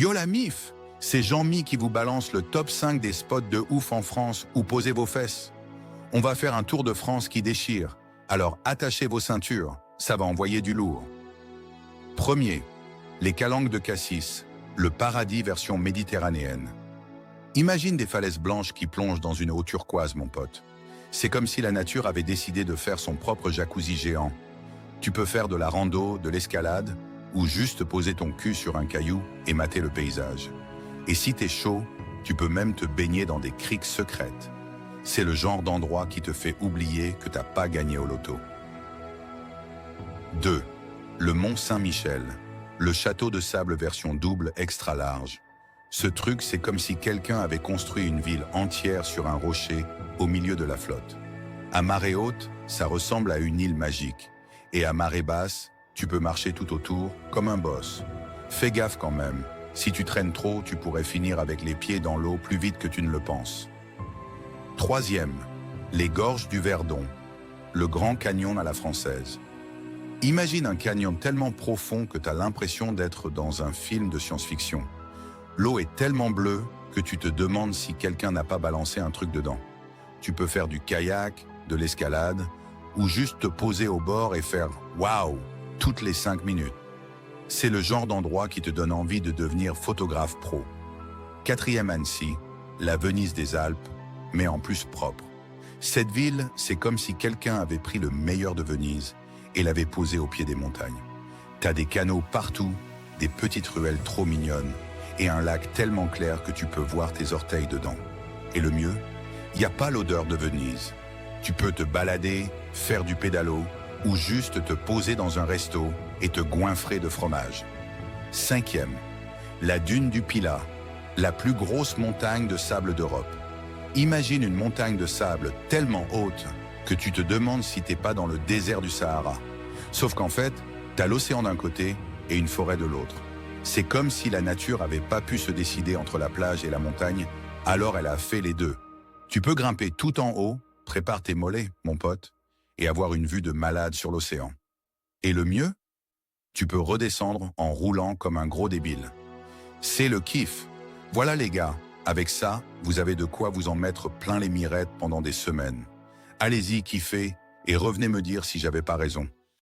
Yo la mif, c'est Jean-Mi qui vous balance le top 5 des spots de ouf en France où posez vos fesses. On va faire un tour de France qui déchire, alors attachez vos ceintures, ça va envoyer du lourd. Premier, les Calanques de Cassis, le paradis version méditerranéenne. Imagine des falaises blanches qui plongent dans une eau turquoise, mon pote. C'est comme si la nature avait décidé de faire son propre jacuzzi géant. Tu peux faire de la rando, de l'escalade, ou juste poser ton cul sur un caillou et mater le paysage. Et si t'es chaud, tu peux même te baigner dans des criques secrètes. C'est le genre d'endroit qui te fait oublier que t'as pas gagné au loto. 2. Le Mont Saint-Michel, le château de sable version double extra large. Ce truc, c'est comme si quelqu'un avait construit une ville entière sur un rocher au milieu de la flotte. À marée haute, ça ressemble à une île magique. Et à marée basse, tu peux marcher tout autour comme un boss. Fais gaffe quand même. Si tu traînes trop, tu pourrais finir avec les pieds dans l'eau plus vite que tu ne le penses. Troisième, les gorges du Verdon, le grand canyon à la française. Imagine un canyon tellement profond que tu as l'impression d'être dans un film de science-fiction. L'eau est tellement bleue que tu te demandes si quelqu'un n'a pas balancé un truc dedans. Tu peux faire du kayak, de l'escalade, ou juste te poser au bord et faire « waouh » toutes les 5 minutes. C'est le genre d'endroit qui te donne envie de devenir photographe pro. Quatrième Annecy, la Venise des Alpes, mais en plus propre. Cette ville, c'est comme si quelqu'un avait pris le meilleur de Venise et l'avait posé au pied des montagnes. T'as des canaux partout, des petites ruelles trop mignonnes et un lac tellement clair que tu peux voir tes orteils dedans. Et le mieux, il n'y a pas l'odeur de Venise. Tu peux te balader, faire du pédalo ou juste te poser dans un resto et te goinfrer de fromage. Cinquième, la dune du Pilat, la plus grosse montagne de sable d'Europe. Imagine une montagne de sable tellement haute que tu te demandes si t'es pas dans le désert du Sahara. Sauf qu'en fait, t'as l'océan d'un côté et une forêt de l'autre. C'est comme si la nature avait pas pu se décider entre la plage et la montagne, alors elle a fait les deux. Tu peux grimper tout en haut, prépare tes mollets, mon pote, et avoir une vue de malade sur l'océan. Et le mieux, tu peux redescendre en roulant comme un gros débile. C'est le kiff. Voilà les gars, avec ça, vous avez de quoi vous en mettre plein les mirettes pendant des semaines. Allez-y, kiffez, et revenez me dire si j'avais pas raison.